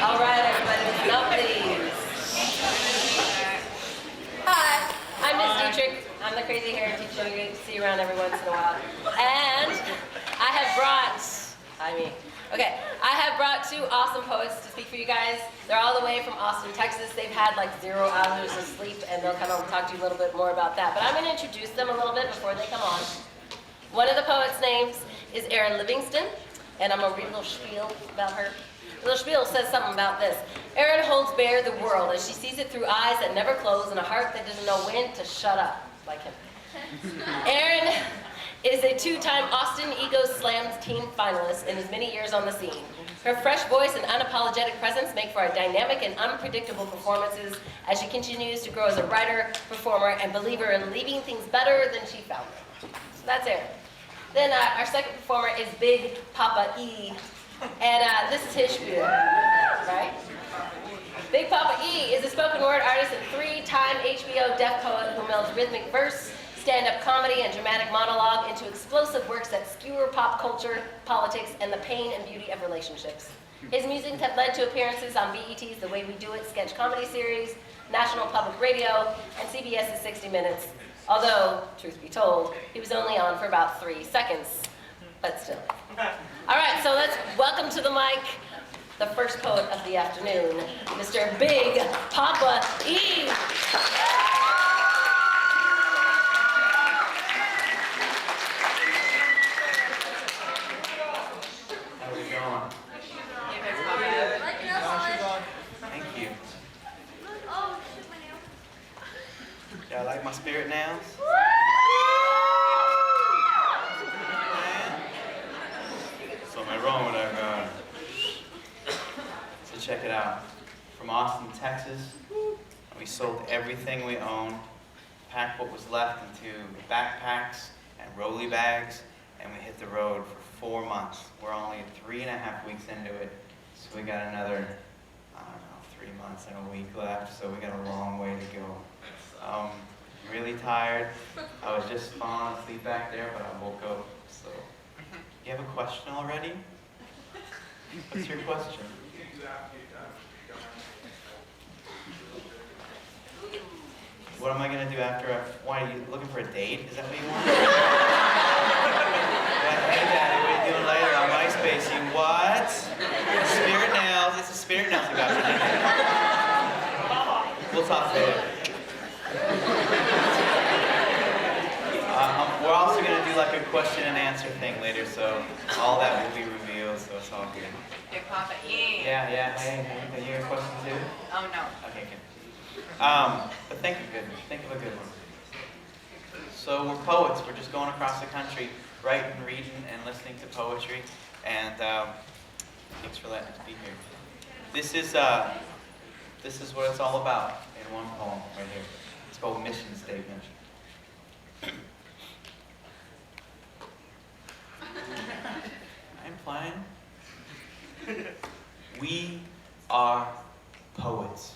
All right, everybody, listen up, please. Hi, I'm Miss Dietrich. I'm the crazy hair teacher you get to see around every once in a while. And I have brought, I have brought two awesome poets to speak for you guys. They're all the way from Austin, Texas. They've had like 0 hours of sleep, and they'll come on and talk to you a little bit more about that. But I'm going to introduce them a little bit before they come on. One of the poets' names is Erin Livingston, and I'm going to read a little spiel about her. The little spiel says something about this. Erin holds bare the world as she sees it through eyes that never close and a heart that doesn't know when to shut up, like him. Erin is a 2-time Austin Ego Slams team finalist and is many years on the scene. Her fresh voice and unapologetic presence make for a dynamic and unpredictable performances as she continues to grow as a writer, performer, and believer in leaving things better than she found them. So that's Erin. Then our second performer is Big Papa E, and this is his spiel, right? Big Papa E is a spoken word artist and 3-time HBO deaf poet who melds rhythmic verse, stand-up comedy, and dramatic monologue into explosive works that skewer pop culture, politics, and the pain and beauty of relationships. His music have led to appearances on BET's The Way We Do It sketch comedy series, National Public Radio, and CBS's 60 Minutes. Although, truth be told, he was only on for about 3 seconds, but still. All right, so let's welcome to the mic the first poet of the afternoon, Mr. Big Papa E. How's it going? Thank you. Y'all like my spirit nails? Something wrong with that guy. So check it out. From Austin, Texas, we sold everything we owned, packed what was left into backpacks and rolly bags, and we hit the road for 4 months. We're only 3.5 weeks into it, so we got another, 3 months and a week left, so we got a long way to go. Really tired. I was just falling asleep back there, but I woke up, so. You have a question already? What's your question? What am I going to do after why are you looking for a date? Is that what you want? Hey Daddy, what are you doing later on MySpace? You what? Spirit nails. It's a spirit nails we got for dinner. We'll talk later. We're also going to do like a question and answer thing later, so all that will be revealed, so it's all good. Big Papa E. Yeah. Hey, are you a question too? Oh, no. Okay, good. But think of a good one. So we're poets. We're just going across the country, writing, reading, and listening to poetry. And thanks for letting us be here. This is what it's all about in one poem right here. It's called Mission Statement. I'm playing. We are poets.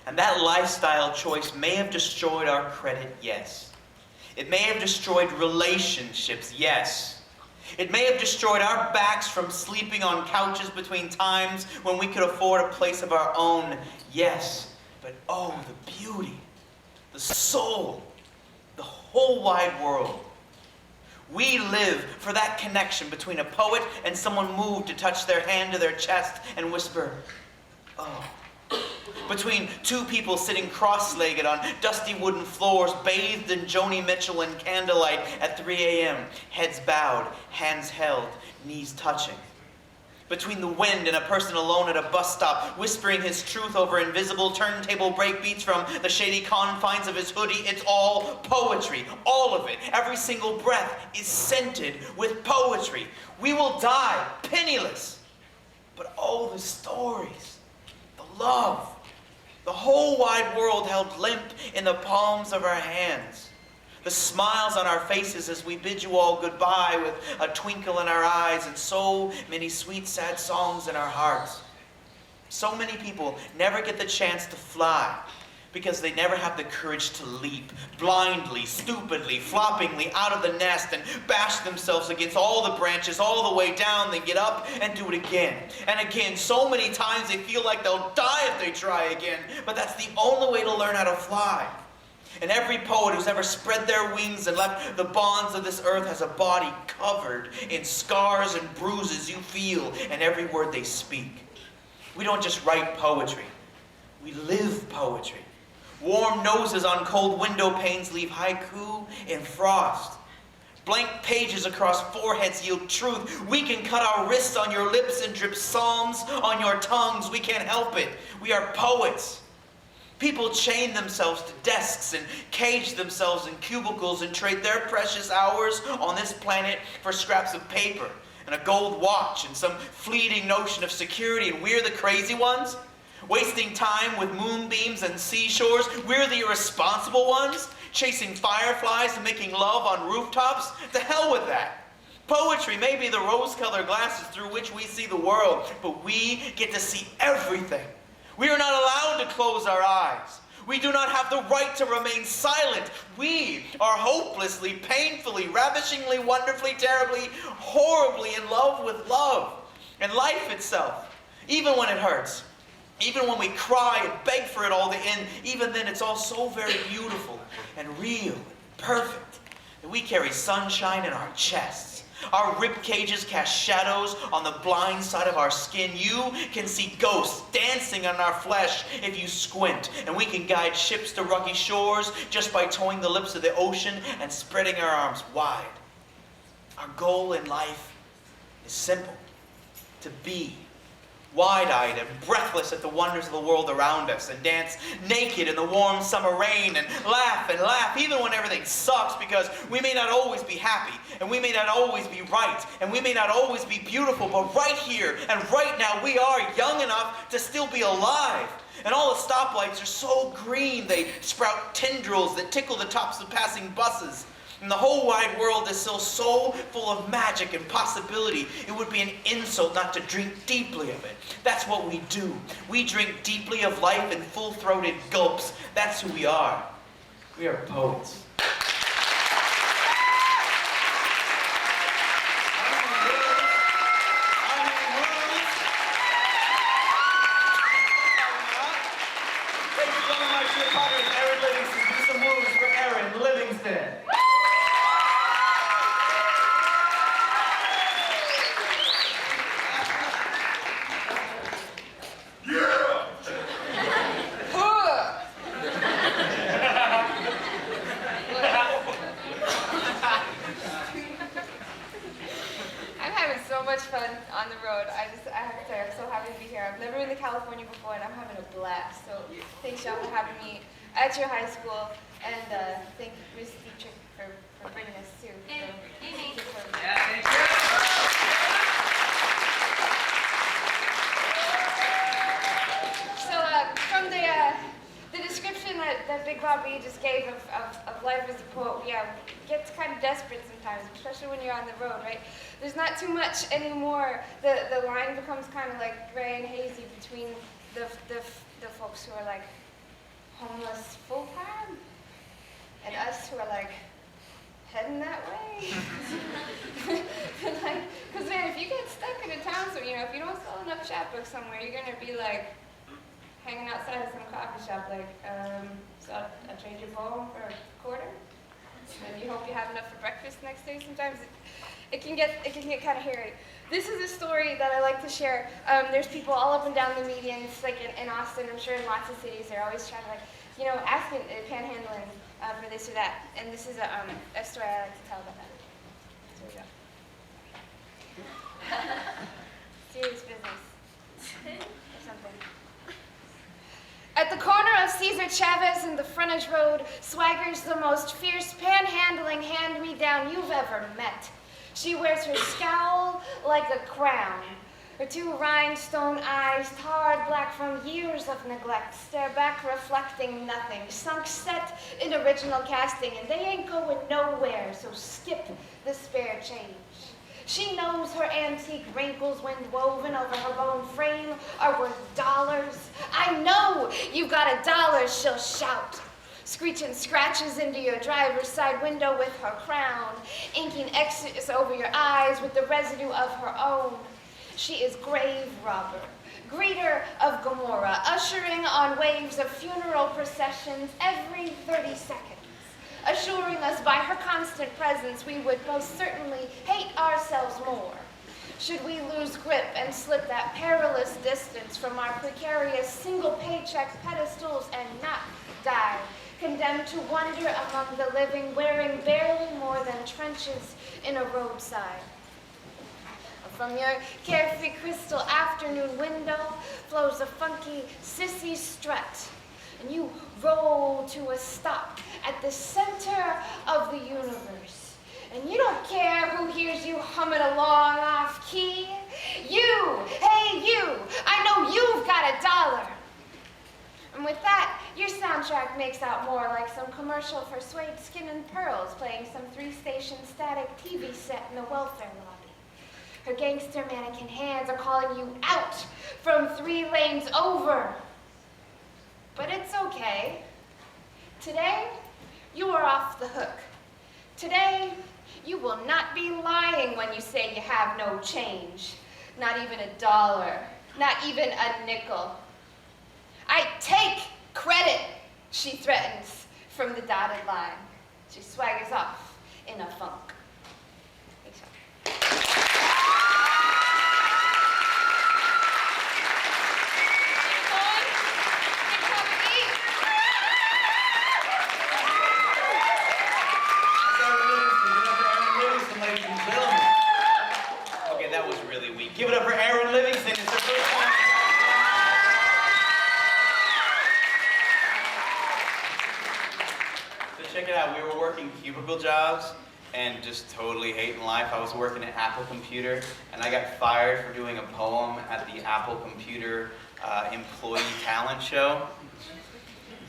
And that lifestyle choice may have destroyed our credit, yes. It may have destroyed relationships, yes. It may have destroyed our backs from sleeping on couches between times when we could afford a place of our own, yes. But oh, the beauty, the soul, the whole wide world. We live for that connection between a poet and someone moved to touch their hand to their chest and whisper, oh. Between two people sitting cross-legged on dusty wooden floors, bathed in Joni Mitchell and candlelight at 3 a.m., heads bowed, hands held, knees touching. Between the wind and a person alone at a bus stop, whispering his truth over invisible turntable breakbeats from the shady confines of his hoodie, it's all poetry, all of it. Every single breath is scented with poetry. We will die penniless, but oh, the stories, the love, the whole wide world held limp in the palms of our hands. The smiles on our faces as we bid you all goodbye with a twinkle in our eyes and so many sweet, sad songs in our hearts. So many people never get the chance to fly, because they never have the courage to leap blindly, stupidly, floppingly out of the nest and bash themselves against all the branches all the way down. They get up and do it again and again. So many times they feel like they'll die if they try again, but that's the only way to learn how to fly. And every poet who's ever spread their wings and left the bonds of this earth has a body covered in scars and bruises you feel in every word they speak. We don't just write poetry. We live poetry. Warm noses on cold window panes leave haiku in frost. Blank pages across foreheads yield truth. We can cut our wrists on your lips and drip psalms on your tongues. We can't help it. We are poets. People chain themselves to desks and cage themselves in cubicles and trade their precious hours on this planet for scraps of paper and a gold watch and some fleeting notion of security. And we're the crazy ones, wasting time with moonbeams and seashores. We're the irresponsible ones, chasing fireflies and making love on rooftops. To hell with that. Poetry may be the rose-colored glasses through which we see the world, but we get to see everything. We are not allowed to close our eyes. We do not have the right to remain silent. We are hopelessly, painfully, ravishingly, wonderfully, terribly, horribly in love with love and life itself, even when it hurts. Even when we cry and beg for it all to end, even then it's all so very beautiful and real and perfect that we carry sunshine in our chests. Our rib cages cast shadows on the blind side of our skin. You can see ghosts dancing on our flesh if you squint, and we can guide ships to rocky shores just by towing the lips of the ocean and spreading our arms wide. Our goal in life is simple: to be wide-eyed and breathless at the wonders of the world around us, and dance naked in the warm summer rain, and laugh even when everything sucks, because we may not always be happy, and we may not always be right, and we may not always be beautiful, but right here and right now we are young enough to still be alive. And all the stoplights are so green they sprout tendrils that tickle the tops of passing buses. And the whole wide world is still so full of magic and possibility, it would be an insult not to drink deeply of it. That's what we do. We drink deeply of life in full-throated gulps. That's who we are. We are poets. Thank you so much. Your partner is Erin Livingston. Do some moves for Erin Livingston. Fun on the road. I have to say, I'm so happy to be here. I've never been to California before, and I'm having a blast. So thanks, y'all, for having me at your high school, and thank Ms. Dietrich for bringing us too. Thank you. So from the description that Big Bobby just gave of life as a poet, yeah, it gets kind of desperate sometimes, especially when you're on the road, right? There's not too much anymore. The line becomes kind of like gray and hazy between the folks who are like homeless full time and us who are like heading that way. Like, because man, if you get stuck in a town, so if you don't sell enough chapbooks somewhere, you're gonna be like hanging outside of some coffee shop, like, so I'll trade your poem for a quarter, and you hope you have enough for breakfast the next day. Sometimes it can get kind of hairy. This is a story that I like to share. There's people all up and down the medians, like in Austin, I'm sure in lots of cities, they're always trying to asking, panhandling for this or that. And this is a story I like to tell about that. So here we go. Serious business. Or something. At the corner of Cesar Chavez and the frontage road swaggers the most fierce panhandling hand-me-down you've ever met. She wears her scowl like a crown. Her two rhinestone eyes, tarred black from years of neglect, stare back reflecting nothing, sunk set in original casting, and they ain't going nowhere, so skip the spare change. She knows her antique wrinkles wind woven over her bone frame are worth dollars. I know you've got $1, she'll shout, screeching scratches into your driver's side window with her crown, inking X's over your eyes with the residue of her own. She is grave robber, greeter of Gomorrah, ushering on waves of funeral processions every 30 seconds. Assuring us by her constant presence we would most certainly hate ourselves more should we lose grip and slip that perilous distance from our precarious single paycheck pedestals and not die, condemned to wander among the living, wearing barely more than trenches in a roadside. From your carefree crystal afternoon window flows a funky sissy strut, and you roll to a stop at the center of the universe. And you don't care who hears you humming along off key. You, hey you, I know you've got $1. And with that, your soundtrack makes out more like some commercial for Suede Skin and Pearls playing some 3-station static TV set in the welfare lobby. Her gangster mannequin hands are calling you out from 3 lanes over. But it's okay. Today, you are off the hook. Today, you will not be lying when you say you have no change. Not even $1, not even a nickel. I take credit, she threatens from the dotted line. She swaggers off in a funk. Give it up for Erin Livingston. It's her first time. So check it out. We were working cubicle jobs and just totally hating life. I was working at Apple Computer, and I got fired for doing a poem at the Apple Computer employee talent show.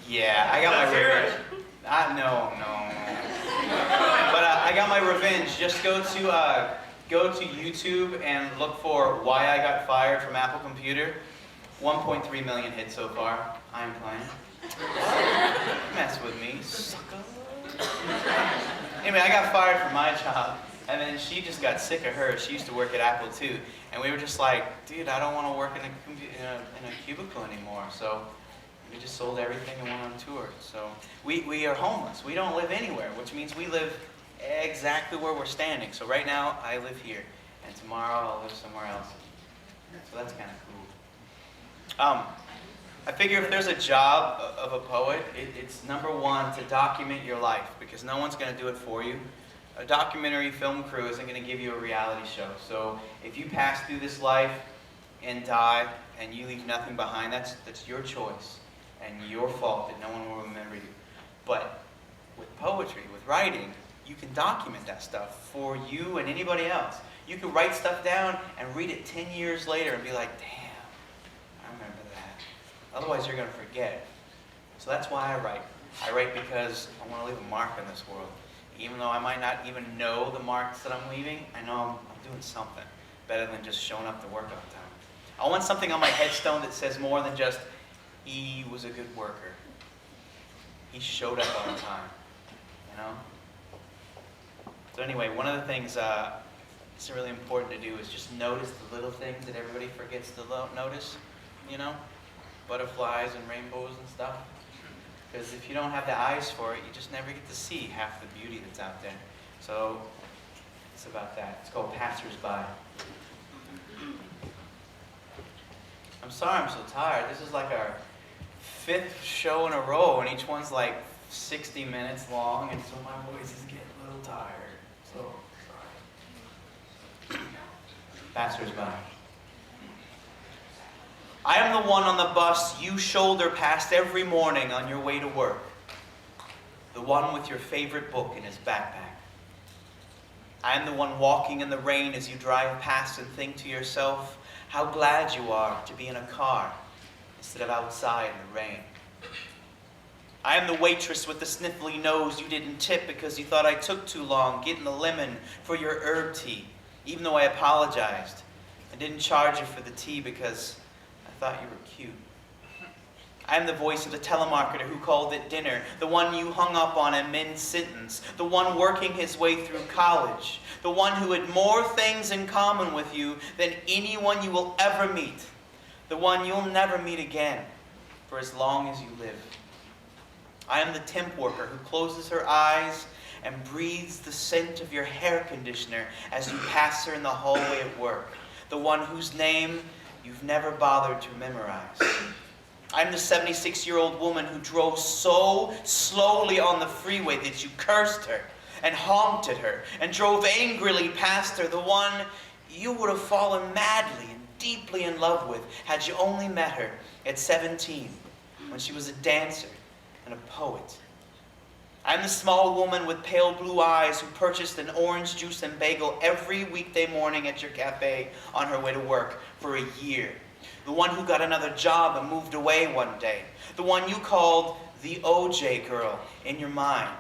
Yeah, I got my revenge. No. But I got my revenge. Just go to YouTube and look for why I got fired from Apple Computer. 1.3 million hits so far. I'm playing. Mess with me, sucker. Anyway, I got fired from my job, and then she just got sick of hers. She used to work at Apple too, and we were just like, dude, I don't want to work in a cubicle anymore. So we just sold everything and went on tour. So we are homeless. We don't live anywhere, which means we live exactly where we're standing. So right now, I live here, and tomorrow I'll live somewhere else. So that's kind of cool. I figure if there's a job of a poet, it's number one to document your life, because no one's going to do it for you. A documentary film crew isn't going to give you a reality show. So if you pass through this life and die, and you leave nothing behind, that's your choice and your fault that no one will remember you. But with poetry, with writing, you can document that stuff for you and anybody else. You can write stuff down and read it 10 years later and be like, damn, I remember that. Otherwise, you're going to forget. So that's why I write. I write because I want to leave a mark in this world. Even though I might not even know the marks that I'm leaving, I know I'm doing something better than just showing up to work on time. I want something on my headstone that says more than just, he was a good worker. He showed up on time, you know? So anyway, one of the things that's really important to do is just notice the little things that everybody forgets to notice, you know? Butterflies and rainbows and stuff. Because if you don't have the eyes for it, you just never get to see half the beauty that's out there. So it's about that. It's called Passersby. I'm sorry I'm so tired. This is like our 5th show in a row, and each one's like 60 minutes long, and so my voice is getting a little tired. So sorry. Passersby. I am the one on the bus you shoulder past every morning on your way to work. The one with your favorite book in his backpack. I am the one walking in the rain as you drive past and think to yourself how glad you are to be in a car instead of outside in the rain. I am the waitress with the sniffly nose you didn't tip because you thought I took too long getting the lemon for your herb tea even though I apologized and didn't charge you for the tea because I thought you were cute. I am the voice of the telemarketer who called at dinner, the one you hung up on in mid-sentence, the one working his way through college, the one who had more things in common with you than anyone you will ever meet, the one you'll never meet again for as long as you live. I am the temp worker who closes her eyes and breathes the scent of your hair conditioner as you pass her in the hallway at work, the one whose name you've never bothered to memorize. I'm the 76-year-old woman who drove so slowly on the freeway that you cursed her and honked at her and drove angrily past her, the one you would have fallen madly and deeply in love with had you only met her at 17 when she was a dancer and a poet. I'm the small woman with pale blue eyes who purchased an orange juice and bagel every weekday morning at your cafe on her way to work for a year. The one who got another job and moved away one day. The one you called the OJ girl in your mind.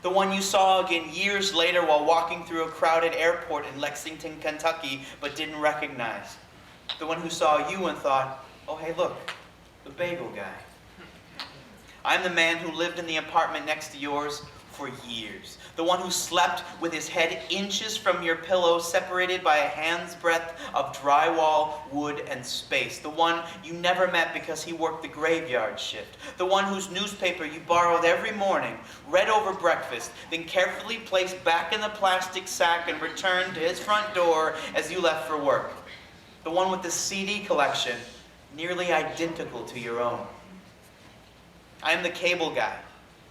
The one you saw again years later while walking through a crowded airport in Lexington, Kentucky, but didn't recognize. The one who saw you and thought, oh hey look, the bagel guy. I'm the man who lived in the apartment next to yours for years. The one who slept with his head inches from your pillow, separated by a hand's breadth of drywall, wood, and space. The one you never met because he worked the graveyard shift. The one whose newspaper you borrowed every morning, read over breakfast, then carefully placed back in the plastic sack and returned to his front door as you left for work. The one with the CD collection, nearly identical to your own. I'm the cable guy,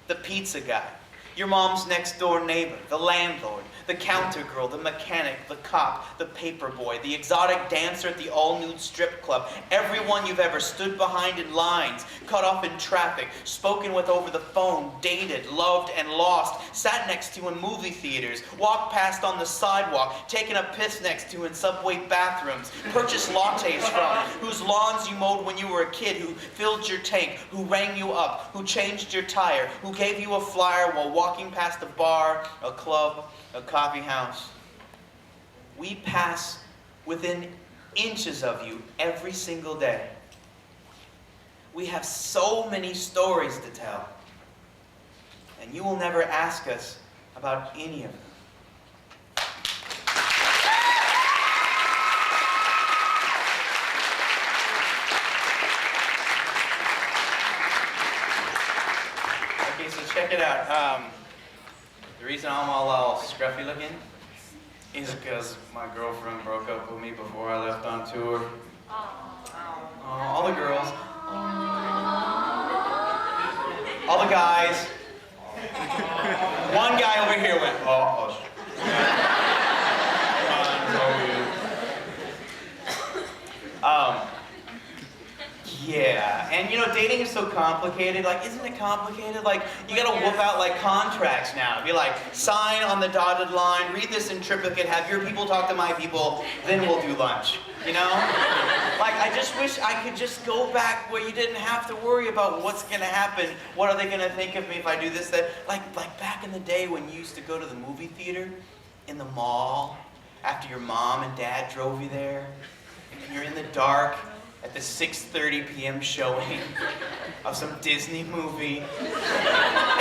the pizza guy, your mom's next door neighbor, the landlord, the counter girl, the mechanic, the cop, the paper boy, the exotic dancer at the all-nude strip club, everyone you've ever stood behind in lines, cut off in traffic, spoken with over the phone, dated, loved, and lost, sat next to in movie theaters, walked past on the sidewalk, taken a piss next to in subway bathrooms, purchased lattes from, whose lawns you mowed when you were a kid, who filled your tank, who rang you up, who changed your tire, who gave you a flyer while walking past a bar, a club, a coffee house. We pass within inches of you every single day. We have so many stories to tell, and you will never ask us about any of them. Okay, so check it out. The reason I'm all scruffy looking is because my girlfriend broke up with me before I left on tour. All the girls. All the guys. One guy over here went, oh. Yeah, and you know, dating is so complicated. Like, isn't it complicated? Like, you gotta whoop out like contracts now. Be like, sign on the dotted line, read this in triplicate, have your people talk to my people, then we'll do lunch. You know? Like, I just wish I could just go back where you didn't have to worry about what's gonna happen. What are they gonna think of me if I do this, that? Like back in the day when you used to go to the movie theater in the mall after your mom and dad drove you there, and you're in the dark at the 6:30 p.m. showing of some Disney movie,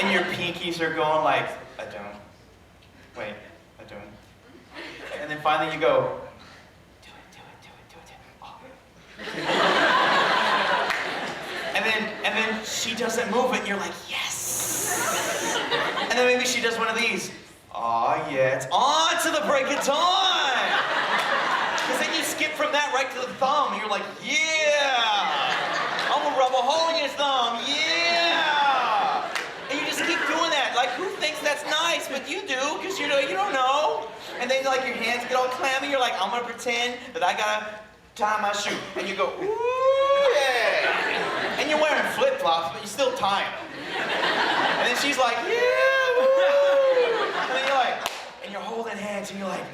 and your pinkies are going like, I don't. Wait, I don't. And then finally you go, do it. Oh. and then she doesn't move it, and you're like, yes. And then maybe she does one of these. Aw, yeah, it's on to the break of time. Because then you skip from that right to the thumb, and you're like, yeah! I'm gonna rub a hole in your thumb, yeah! And you just keep doing that. Like, who thinks that's nice? But you do, because you don't know. And then like your hands get all clammy, you're like, I'm gonna pretend that I gotta tie my shoe. And you go, ooh, yeah! And you're wearing flip-flops, but you're still tying them. And then she's like, yeah, woo! And then you're like, and you're holding hands, and you're like,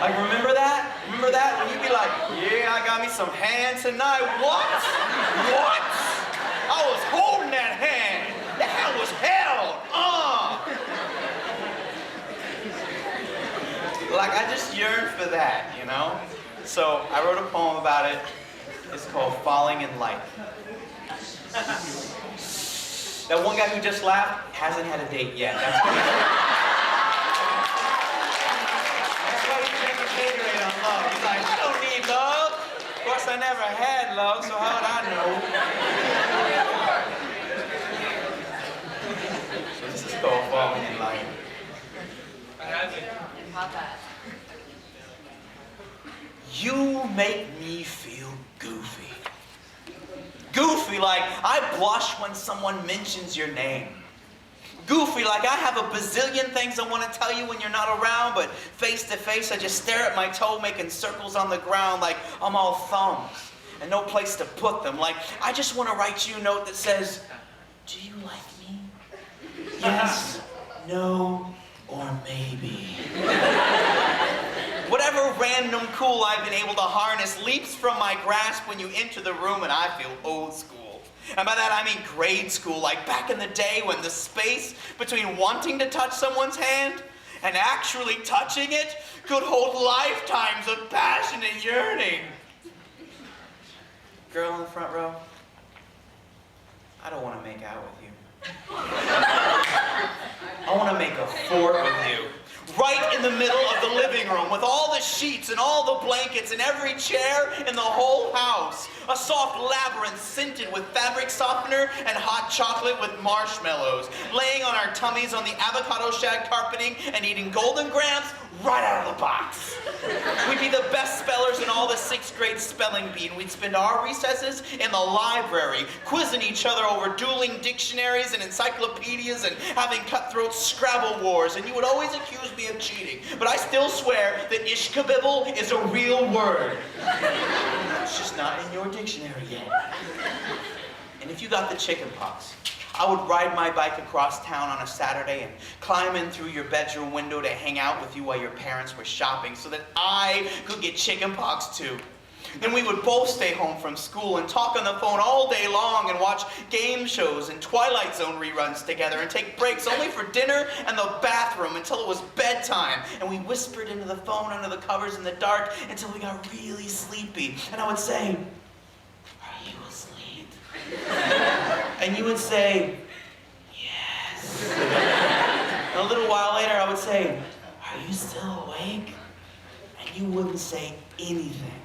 like, remember that? Remember that? When you'd be like, yeah, I got me some hand tonight. What? What? I was holding that hand. That hand was held. Like, I just yearn for that, you know? So I wrote a poem about it. It's called Falling in Light. That one guy who just laughed hasn't had a date yet. That's why he's taking Gatorade on love. He's like, I don't need love. Of course, I never had love, so how would I know? So this is called Falling in Light. You make me feel goofy. Goofy like I blush when someone mentions your name. Goofy like I have a bazillion things I want to tell you when you're not around, but face to face I just stare at my toe making circles on the ground like I'm all thumbs and no place to put them. Like I just want to write you a note that says, do you like me? Yes, no, or maybe. Whatever random cool I've been able to harness leaps from my grasp when you enter the room and I feel old school. And by that I mean grade school, like back in the day when the space between wanting to touch someone's hand and actually touching it could hold lifetimes of passion and yearning. Girl in the front row, I don't want to make out with you. I want to make a fort with you. Right in the middle of the living room with all the sheets and all the blankets and every chair in the whole house. A soft labyrinth scented with fabric softener and hot chocolate with marshmallows. Laying on our tummies on the avocado shag carpeting and eating Golden Grams right out of the box. We'd be the best spellers in all the 6th grade spelling bee, and we'd spend our recesses in the library, quizzing each other over dueling dictionaries and encyclopedias and having cutthroat Scrabble wars, and you would always accuse me of cheating, but I still swear that ishkabibble is a real word. It's just not in your dictionary yet. And if you got the chicken pox, I would ride my bike across town on a Saturday and climb in through your bedroom window to hang out with you while your parents were shopping so that I could get chicken pox too. Then we would both stay home from school and talk on the phone all day long and watch game shows and Twilight Zone reruns together and take breaks only for dinner and the bathroom until it was bedtime. And we whispered into the phone under the covers in the dark until we got really sleepy. And I would say, are you asleep? And you would say, yes. And a little while later I would say, are you still awake? And you wouldn't say anything.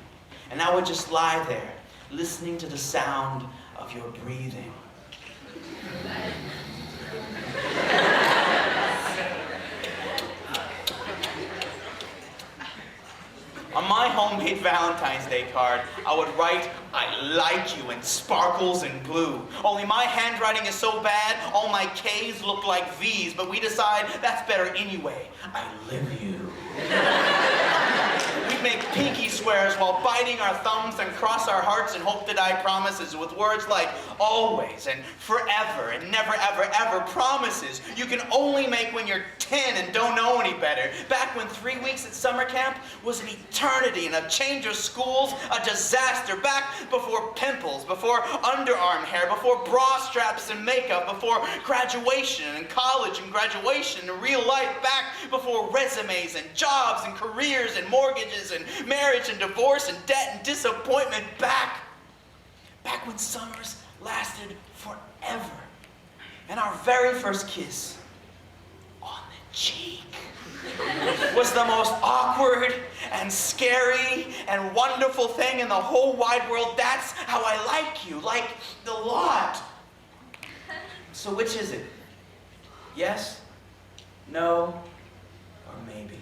And I would just lie there, listening to the sound of your breathing. On my homemade Valentine's Day card, I would write, I like you in sparkles and blue. Only my handwriting is so bad, all my K's look like V's, but we decide that's better anyway. I live you. We'd make pinky swears while biting our thumbs and cross our hearts and hope to die promises with words like always and forever and never ever ever promises you can only make when you're 10 and don't know any better. Back when 3 weeks at summer camp was an eternity and a change of schools a disaster. Back before pimples, before underarm hair, before bra straps and makeup, before graduation and college and graduation and real life. Back before resumes and jobs and careers and mortgages and marriage and divorce and debt and disappointment. Back when summers lasted forever. And our very first kiss on the cheek was the most awkward and scary and wonderful thing in the whole wide world. That's how I like you, like a lot. So which is it? Yes, no, or maybe?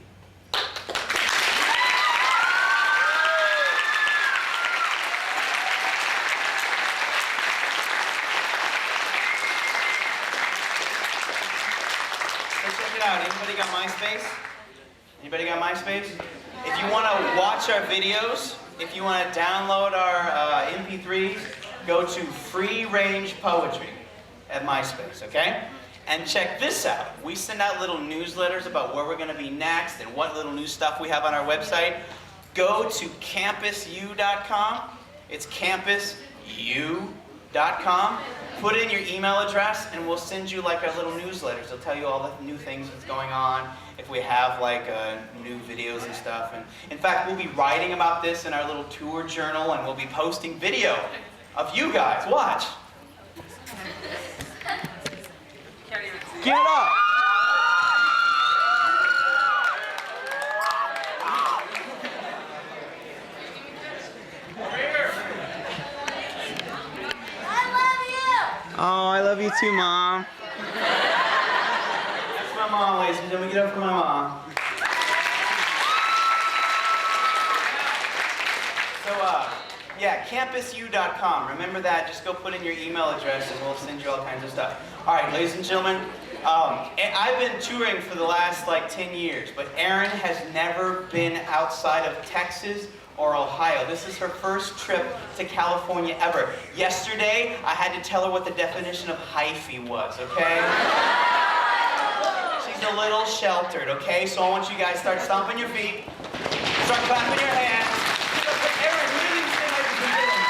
Anybody got MySpace? Anybody got MySpace? If you want to watch our videos, if you want to download our MP3s, go to Free Range Poetry at MySpace, okay? And check this out. We send out little newsletters about where we're going to be next and what little new stuff we have on our website. Go to campusu.com. It's campusu.com. campus.u.com. Put in your email address, and we'll send you like our little newsletters. They'll tell you all the new things that's going on, if we have like new videos and stuff. And in fact, we'll be writing about this in our little tour journal, and we'll be posting video of you guys. Watch. Give it up. Oh, I love you too, Mom. That's my mom, ladies and gentlemen. Get up for my mom. So, yeah, campusu.com. Remember that. Just go put in your email address and we'll send you all kinds of stuff. All right, ladies and gentlemen. I've been touring for the last like 10 years, but Erin has never been outside of Texas or Ohio. This is her first trip to California ever. Yesterday, I had to tell her what the definition of hyphy was, okay? She's a little sheltered, okay? So I want you guys to start stomping your feet, start clapping your hands. Erin, really say like you've been doing.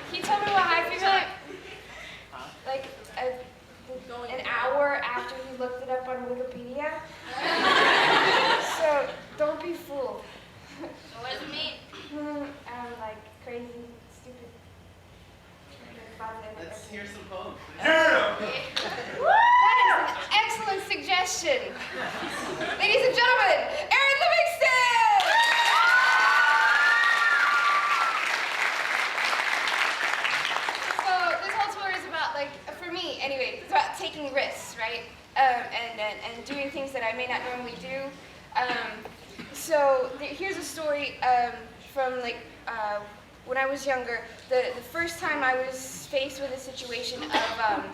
Can you tell me what hyphy meant? Like an hour after he looked it up on Wikipedia? So don't be fooled. What does it mean? Like crazy, stupid. Let's hear some poems. Yeah! That is an excellent suggestion. Ladies and gentlemen, Erin Livingston! So this whole tour is about, like, for me anyway, it's about taking risks, right? And doing things that I may not normally do. Here's a story from when I was younger. The first time I was faced with a situation of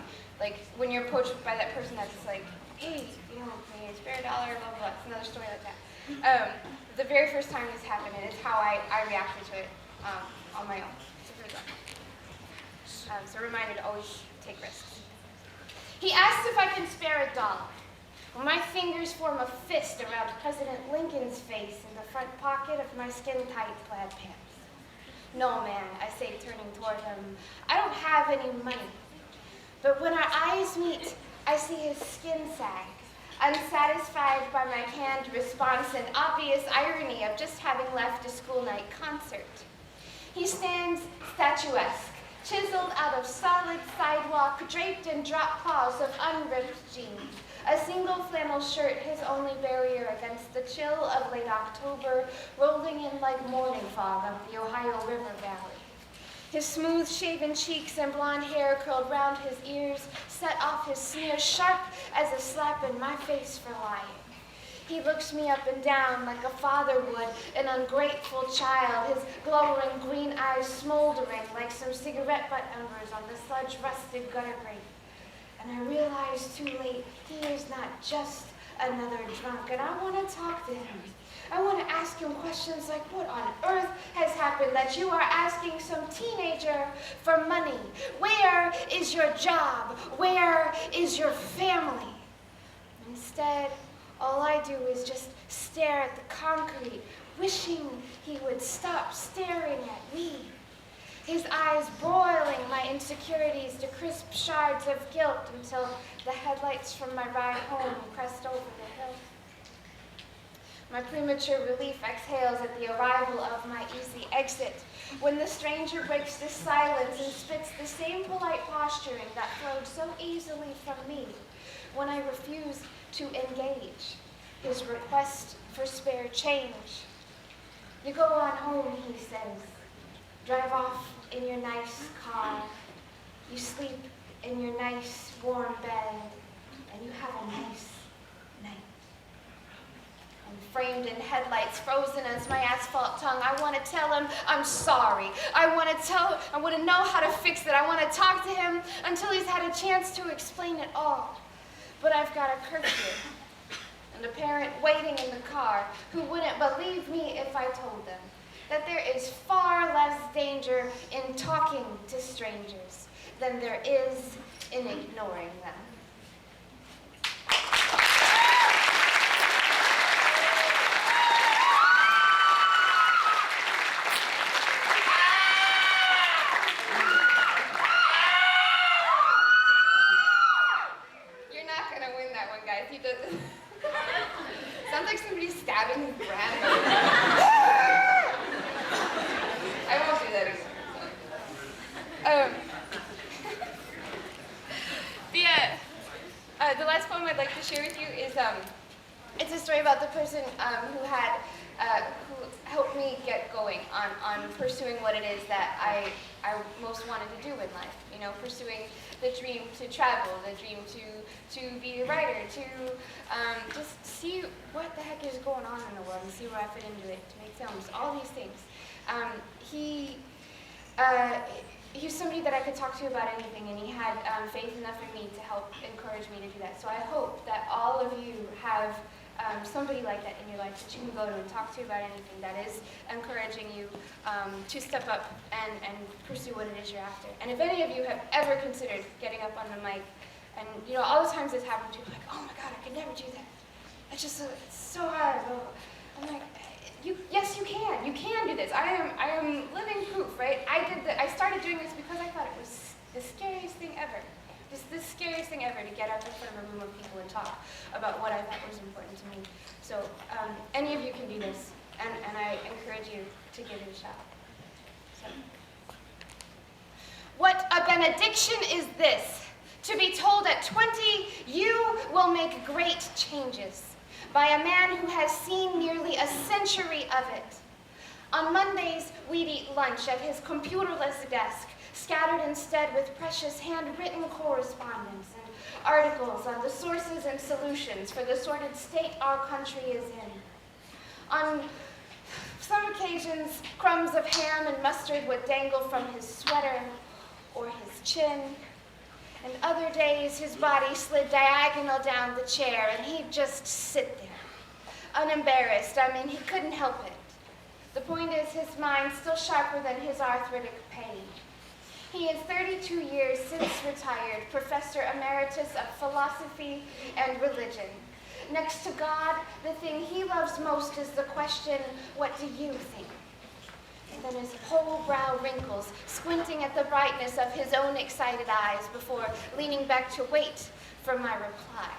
like when you're approached by that person that's like, hey, you know, can you spare $1, blah, blah, blah. It's another story like that. The very first time this happened, and it's how I reacted to it on my own. So here's that. So a reminder to always take risks. He asked if I can spare $1. Well, my fingers form a fist around President Lincoln's face in the front pocket of my skin-tight plaid pants. No, man, I say, turning toward him. I don't have any money. But when our eyes meet, I see his skin sag, unsatisfied by my canned response and obvious irony of just having left a school night concert. He stands statuesque, chiseled out of solid sidewalk, draped in drop cloths of unripped jeans. A single flannel shirt, his only barrier against the chill of late October, rolling in like morning fog up the Ohio River Valley. His smooth-shaven cheeks and blonde hair curled round his ears set off his sneer sharp as a slap in my face for lying. He looks me up and down like a father would an ungrateful child, his glowering green eyes smoldering like some cigarette butt embers on the sludge-rusted gutter grate. And I realized too late, he is not just another drunk, and I want to talk to him. I want to ask him questions like, what on earth has happened that you are asking some teenager for money? Where is your job? Where is your family? Instead, all I do is just stare at the concrete, wishing he would stop staring at me. His eyes broiling my insecurities to crisp shards of guilt until the headlights from my ride home pressed over the hill. My premature relief exhales at the arrival of my easy exit, when the stranger breaks the silence and spits the same polite posturing that flowed so easily from me when I refused to engage his request for spare change. You go on home, he says. Drive off in your nice car. You sleep in your nice warm bed, and you have a nice night. And framed in headlights, frozen as my asphalt tongue, I want to tell him I'm sorry. I want to know how to fix it. I want to talk to him until he's had a chance to explain it all. But I've got a curfew, and a parent waiting in the car who wouldn't believe me if I told them that there is far less danger in talking to strangers than there is in ignoring them. the... Sounds like somebody's stabbing his grandmother. I won't do that again. The last poem I'd like to share with you is it's a story about the person who helped me get going on pursuing what it is that I most wanted to do in life. You know, pursuing the dream to travel, the dream to be a writer, to just see what the heck is going on in the world and see where I fit into it, to make films, all these things. He's somebody that I could talk to about anything, and he had faith enough in me to help encourage me to do that. So I hope that all of you have somebody like that in your life that you can go to and talk to about anything that is encouraging you to step up and pursue what it is you're after. And if any of you have ever considered getting up on the mic, and you know, all the times it's happened to you, like, oh my God, I could never do that. It's just it's so hard. I'm like, yes, you can. You can do this. I am living proof, right? I started doing this because I thought it was the scariest thing ever. Just the scariest thing ever to get up in front of a room of people and talk about what I thought was important to me. So any of you can do this, and I encourage you to give it a shot. So. What a benediction is this, to be told at 20, you will make great changes, by a man who has seen nearly a century of it. On Mondays, we'd eat lunch at his computerless desk, scattered instead with precious handwritten correspondence and articles on the sources and solutions for the sordid state our country is in. On some occasions, crumbs of ham and mustard would dangle from his sweater or his chin. And other days, his body slid diagonal down the chair, and he'd just sit there, unembarrassed. I mean, he couldn't help it. The point is, his mind's still sharper than his arthritic pain. He is 32 years since retired, Professor Emeritus of Philosophy and Religion. Next to God, the thing he loves most is the question, what do you think? And then his whole brow wrinkles, squinting at the brightness of his own excited eyes before leaning back to wait for my reply.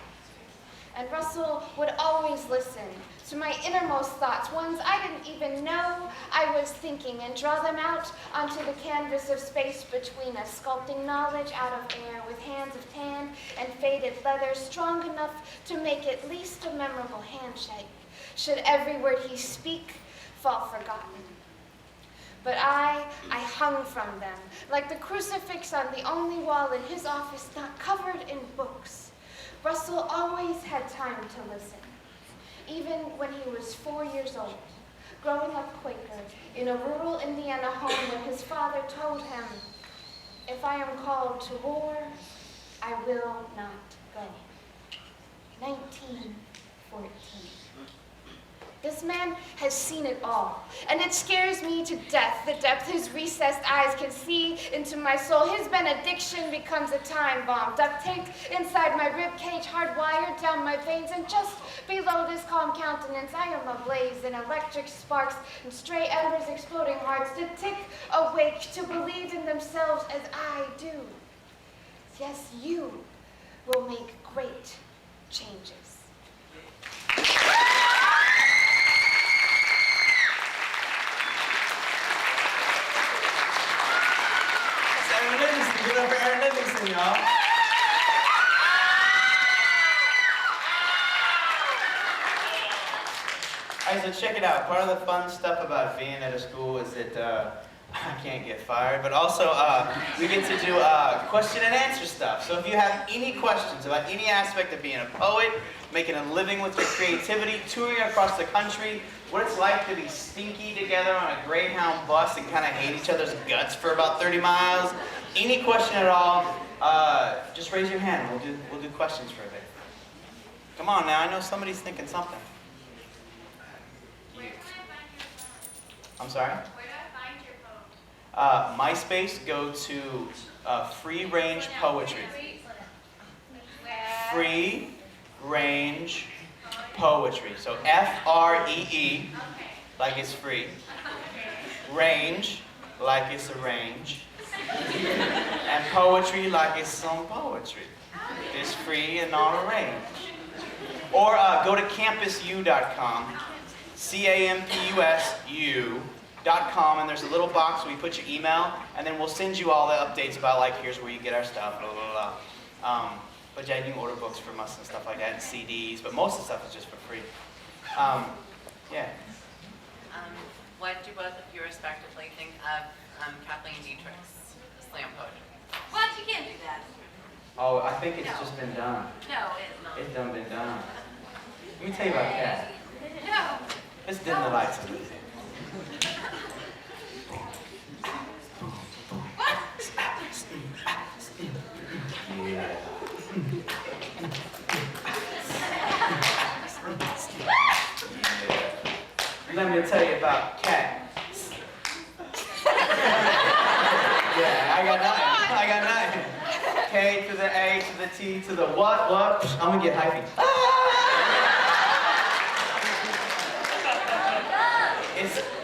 And Russell would always listen to my innermost thoughts, ones I didn't even know I was thinking, and draw them out onto the canvas of space between us, sculpting knowledge out of air with hands of tan and faded leather, strong enough to make at least a memorable handshake, should every word he speak fall forgotten. But I hung from them, like the crucifix on the only wall in his office not covered in books. Russell always had time to listen, even when he was 4 years old, growing up Quaker in a rural Indiana home when his father told him, if I am called to war, I will not go. 1914. This man has seen it all, and it scares me to death, the depth his recessed eyes can see into my soul. His benediction becomes a time bomb, duct taped inside my rib cage, hardwired down my veins, and just below this calm countenance, I am ablaze in electric sparks and stray embers exploding hearts to tick awake, to believe in themselves as I do. Yes, you will make great changes. Give it up for Erin, y'all. Alright, so check it out. Part of the fun stuff about being at a school is that I can't get fired, but also we get to do question and answer stuff. So if you have any questions about any aspect of being a poet, making a living with your creativity, touring across the country, what it's like to be stinky together on a Greyhound bus and kind of hate each other's guts for about 30 miles, any question at all, just raise your hand. We'll do questions for a bit. Come on now, I know somebody's thinking something. Where can I find your phone? I'm sorry? Where do I find your phone? MySpace, go to Free Range Poetry. Where? Free Range Poetry. So F-R-E-E, like it's free. Range, like it's a range. And poetry, like it's some poetry. It's free and on a range. Or go to campusu.com, CAMPUSU.com, and there's a little box where you put your email, and then we'll send you all the updates about, like, here's where you get our stuff, blah, blah, blah. But yeah, you can order books from us and stuff like that, and CDs, but most of the stuff is just for free. Yeah. What do both of you respectively think of Kathleen Dietrich's slam poetry? What? You can't do that. Oh, I think it's just been done. No, it's not. It's done been done. Let me tell you about Kat. No. Let's dim the lights a little bit. Yeah. Let me tell you about Kat. Yeah, I got nothing. K to the A to the T to the what? I'm gonna get hypey.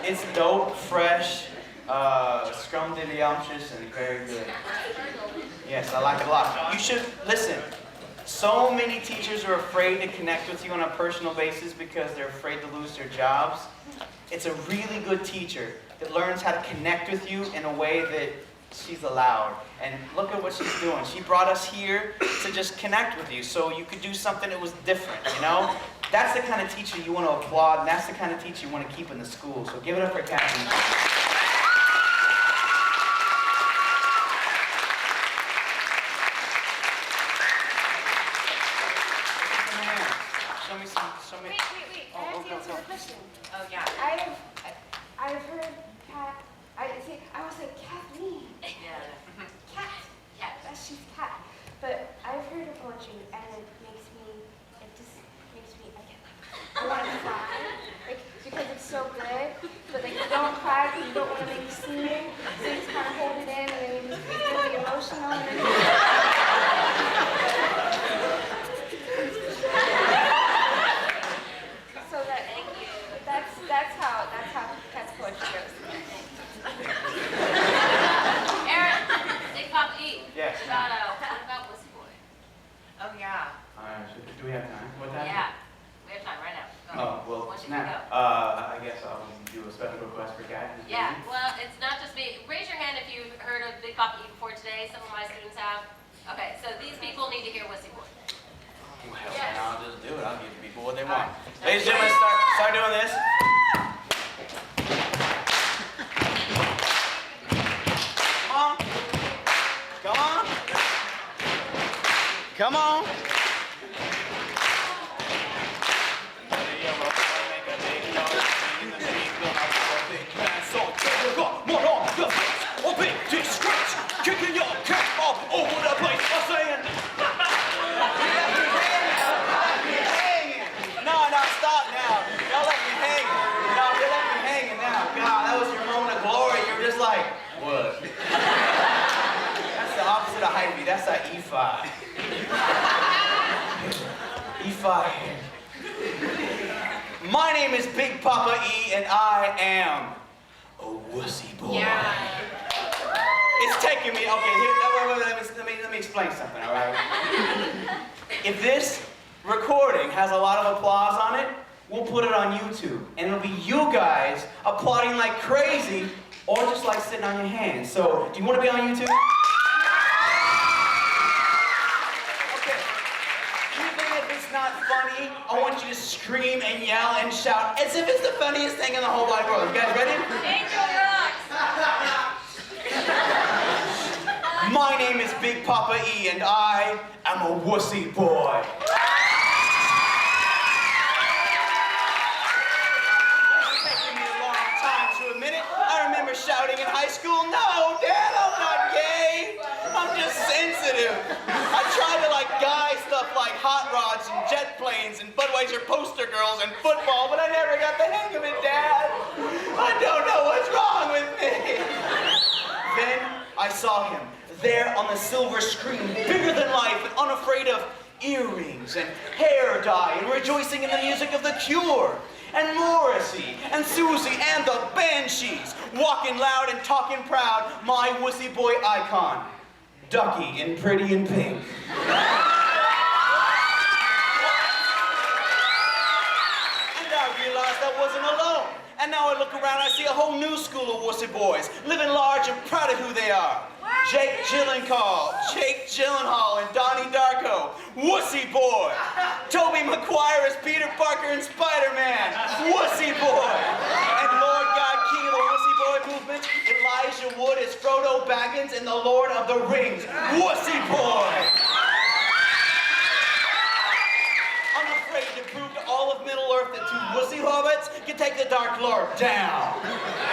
It's dope, fresh, scrumdiddlyumptious, and very good. Yes, I like it a lot. You should listen. So many teachers are afraid to connect with you on a personal basis because they're afraid to lose their jobs. It's a really good teacher that learns how to connect with you in a way that she's allowed. And look at what she's doing. She brought us here to just connect with you so you could do something that was different, you know? That's the kind of teacher you want to applaud, and that's the kind of teacher you want to keep in the school. So give it up for Kathleen. Show me. Wait. I have to answer the question. Oh, yeah. I've heard I was like, Kathleen. Yeah. Cat. Cat. She's cat. But I've heard her poetry, and it I want to cry, like, because it's so good, but like, you don't cry because you don't want to make a scene, so you just kind of hold it in, and then you just get really emotional, and then so that's how Cat's poetry goes. Erin, Big Pop E. Yes. What about Wussy Boy? Oh, yeah. Do we have time? What time? Yeah. We have time right now. Go. Oh, well, Once you now, go. I guess I'll do a special request for Kat. Yeah, well, it's not just me. Raise your hand if you've heard of Big Papa E before today. Some of my students have. Okay, so these people need to hear Wussy Boy. Well, Yes. then I'll just do it. I'll give people what they All want. right. Ladies and gentlemen, start doing this. Come on. Kicking your cat all over the place. I'm saying. No, stop now. Y'all let me hang. No, you let me hanging now. God, that was your moment of glory. You were just like, what? That's the opposite of hypey. That's that E5. E5. My name is Big Papa E, and I am a wussy boy. Yeah. It's taking me, okay, here, let me explain something, all right? If this recording has a lot of applause on it, we'll put it on YouTube. And it'll be you guys applauding like crazy, or just like sitting on your hands. So, do you want to be on YouTube? Okay. Even if it's not funny, I want you to scream and yell and shout as if it's the funniest thing in the whole wide world. You guys ready? Angel rocks! My name is Big Papa E, and I am a wussy boy. It's taken me a long time to admit it. I remember shouting in high school, "No, Dad, I'm not gay. I'm just sensitive." I tried to like guy stuff like hot rods and jet planes and Budweiser poster girls and football, but I never got the hang of it, Dad. I don't know what's wrong with me. Then I saw him there on the silver screen, bigger than life and unafraid of earrings and hair dye and rejoicing in the music of The Cure and Morrissey and Susie and the Banshees, walking loud and talking proud, my wussy boy icon, Ducky in Pretty in Pink. go. Wussy boy. Tobey Maguire as Peter Parker and Spider-Man. Wussy boy. And Lord God, King of the Wussy Boy movement, Elijah Wood as Frodo Baggins in The Lord of the Rings. Wussy boy. I'm afraid to prove to all of Middle-earth that two wussy hobbits can take the Dark Lord down.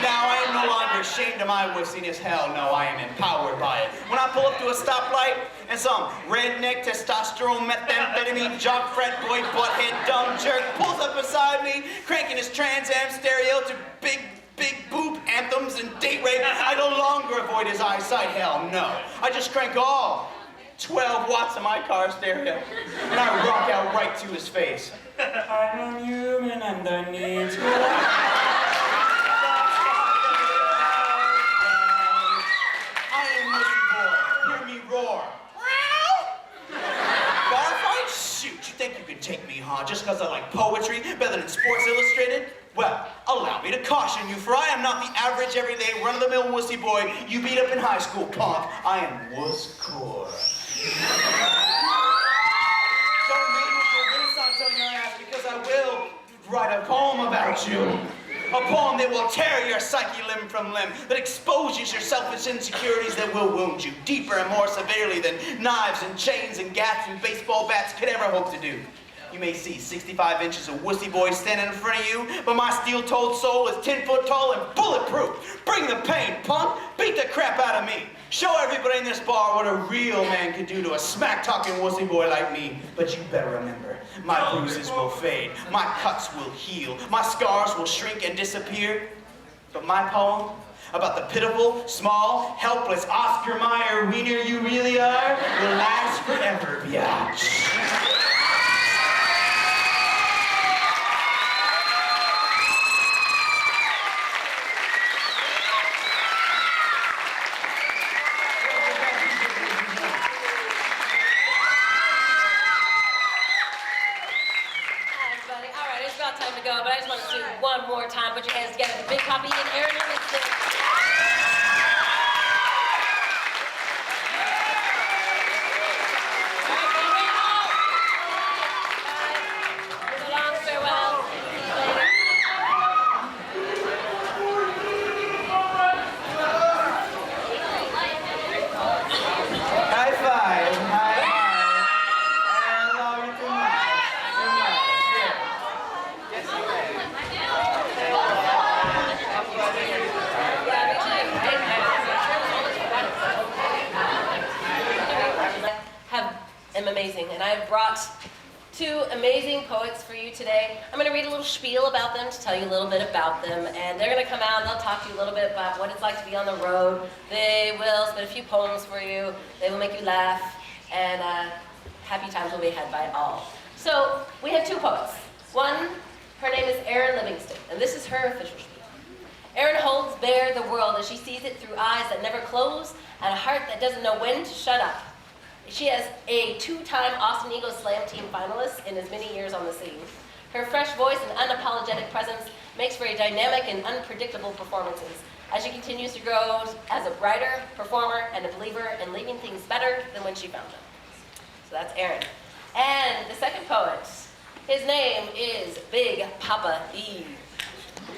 Now, I am no longer ashamed of my wussiness. Hell no, I am empowered by it. When I pull up to a stoplight and some redneck testosterone methamphetamine jock frat boy butthead dumb jerk pulls up beside me, cranking his Trans Am stereo to big boob anthems and date rape, I no longer avoid his eyesight. Hell no. I just crank all 12 watts of my car stereo, and I rock out right to his face. I'm human and I need to. I am Wussy Boy. Hear me roar. Bar fight? Shoot, you think you can take me, huh? Just because I like poetry better than Sports Illustrated? Well, allow me to caution you, for I am not the average, everyday, run-of-the-mill wussy boy you beat up in high school, punk. I am wuss-core. Don't make me go Renaissance on your ass, because I will write a poem about you. A poem that will tear your psyche limb from limb, that exposes your selfish insecurities, that will wound you deeper and more severely than knives and chains and gats and baseball bats could ever hope to do. You may see 65 inches of wussy boy standing in front of you, but my steel-toed soul is 10 foot tall and bulletproof. Bring the pain, punk. Beat the crap out of me. Show everybody in this bar what a real man can do to a smack-talking wussy boy like me. But you better remember, my bruises will fade, my cuts will heal, my scars will shrink and disappear. But my poem about the pitiful, small, helpless Oscar Mayer wiener you really are will last forever, biatch. But I just want to do one more time. Put your hands together for Big Poppy and Erin. High five. High five. I love you too much. Too much. Yeah. Yes, you am amazing, and I've brought two amazing poets for you today. I'm going to read a little spiel about them to tell you a little bit about them, and they're going to come out and they'll talk to you a little bit about what it's like to be on the road. They will spit a few poems for you. They will make you laugh, and happy times will be had by all. So we have two poets. One, her name is Erin Livingston, and this is her official spiel. Erin holds bare the world as she sees it through eyes that never close and a heart that doesn't know when to shut up. She has a two-time Austin Eagles Slam Team finalist in as many years on the scene. Her fresh voice and unapologetic presence makes for a dynamic and unpredictable performances as she continues to grow as a writer, performer, and a believer in leaving things better than when she found them. So that's Erin. And the second poet, his name is Big Papa E.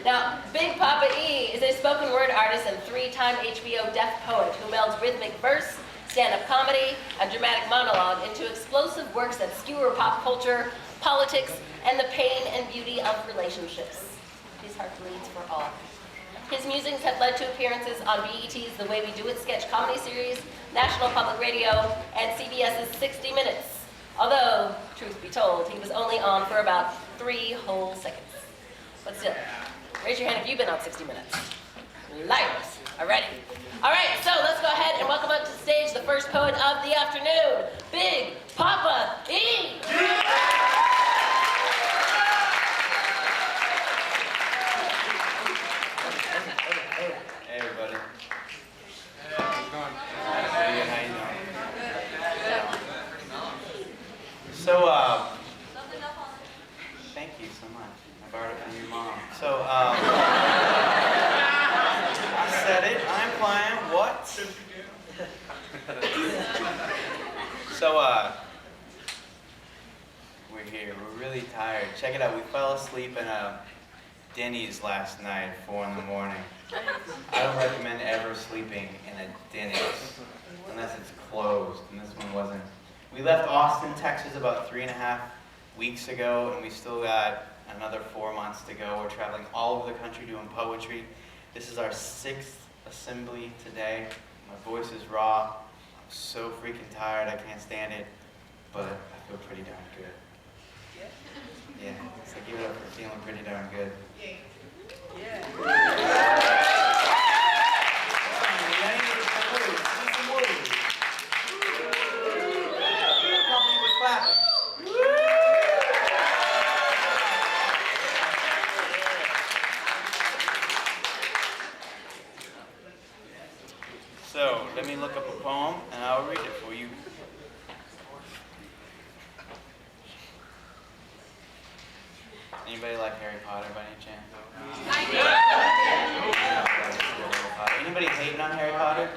Now, Big Papa E is a spoken word artist and three-time HBO deaf poet who melds rhythmic verse, stand-up comedy, and dramatic monologue into explosive works that skewer pop culture, politics, and the pain and beauty of relationships. His heart bleeds for all. His musings have led to appearances on BET's The Way We Do It sketch comedy series, National Public Radio, and CBS's 60 Minutes. Although, truth be told, he was only on for about 3 whole seconds. But still, raise your hand if you've been on 60 Minutes. Liars. Alrighty. Alright, so let's go ahead and welcome up to the stage the first poet of the afternoon, Big Papa E! Hey, everybody. How's it going? How you doing? So, thank you so much. I borrowed it from your mom. So, I said it. I'm playing. What? So, we're here. We're really tired. Check it out. We fell asleep in a Denny's last night at 4 in the morning. I don't recommend ever sleeping in a Denny's unless it's closed, and this one wasn't. We left Austin, Texas about 3.5 weeks ago, and we still got another 4 months to go. We're traveling all over the country doing poetry. This is our 6th assembly today. My voice is raw. I'm so freaking tired, I can't stand it, but I feel pretty darn good. Yeah, so give it up for feeling pretty darn good. So, let me look up a poem and I'll read it for you. Anybody like Harry Potter by any chance? Anybody hating on Harry Potter?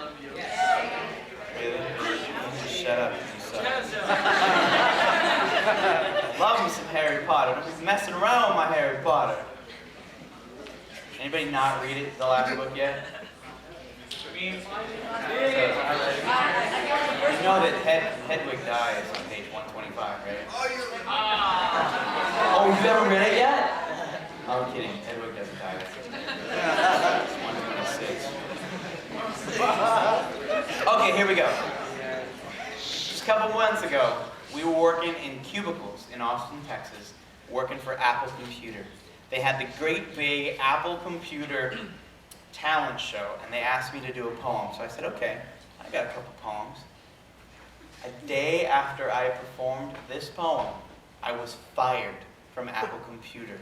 Really? Shut up. You suck. Love me some Harry Potter. Don't be messing around with my Harry Potter. Anybody not read it, the last book yet? You know that Hedwig dies on page 125, right? Oh, you've never read it yet? I'm kidding. Hedwig doesn't die. It's 126. Okay, here we go. Just a couple months ago, we were working in cubicles in Austin, Texas, working for Apple Computer. They had the great big Apple Computer talent show, and they asked me to do a poem. So I said, okay, I got a couple poems. A day after I performed this poem, I was fired from Apple Computer.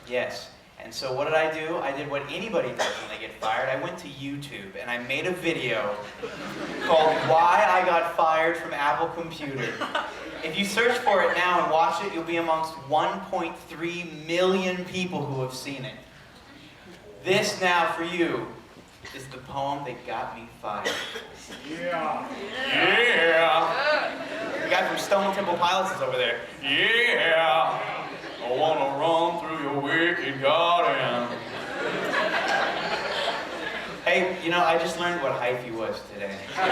Yes. And so what did I do? I did what anybody does when they get fired. I went to YouTube and I made a video called Why I Got Fired from Apple Computer. If you search for it now and watch it, you'll be amongst 1.3 million people who have seen it. This now for you is the poem that got me fired. Yeah. Yeah. The guy from Stone Temple Pilots is over there. Yeah. I want to run through your wicked garden. Hey, you know, I just learned what hyphy was today. Was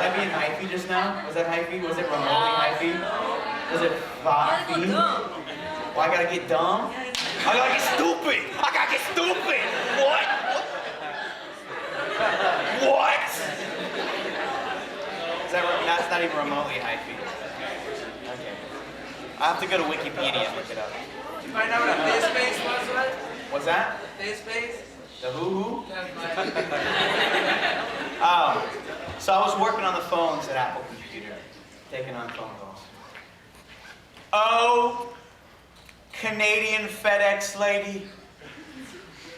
I being hyphy just now? Was that hyphy? Was it remotely hyphy? Was it hyphy? Well, I gotta get dumb? I gotta get stupid! I gotta get stupid! What? What? Is that right? That's not even remotely hyphy. Okay. I have to go to Wikipedia and look it up. Did you find out what a face space was, what? What's that? Face space? The who? So I was working on the phones at Apple Computer, taking on phone calls. Oh, Canadian FedEx lady.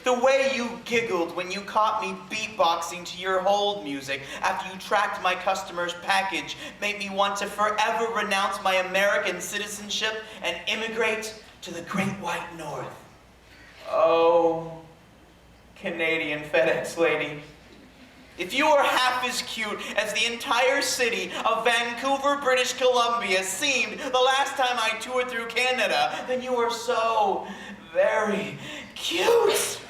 The way you giggled when you caught me beatboxing to your hold music after you tracked my customer's package made me want to forever renounce my American citizenship and immigrate to the Great White North. Oh, Canadian FedEx lady. If you were half as cute as the entire city of Vancouver, British Columbia seemed the last time I toured through Canada, then you are so very cute.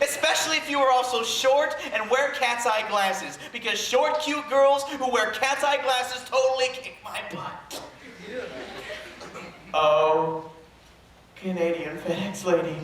Especially if you are also short and wear cat's eye glasses, because short, cute girls who wear cat's eye glasses totally kick my butt. Oh, Canadian FedEx lady.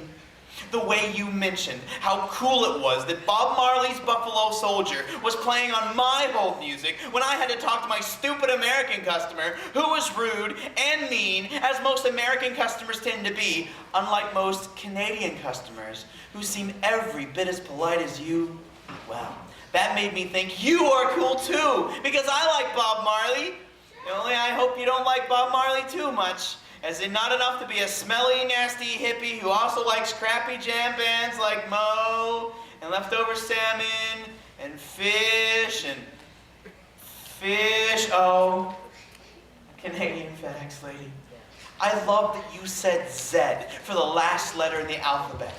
The way you mentioned how cool it was that Bob Marley's Buffalo Soldier was playing on my hold music when I had to talk to my stupid American customer who was rude and mean, as most American customers tend to be, unlike most Canadian customers who seem every bit as polite as you. Well, that made me think you are cool too, because I like Bob Marley. Only I hope you don't like Bob Marley too much. As in not enough to be a smelly, nasty hippie who also likes crappy jam bands like Moe, and leftover salmon, and fish, oh, Canadian FedEx lady. I loved that you said Z for the last letter in the alphabet.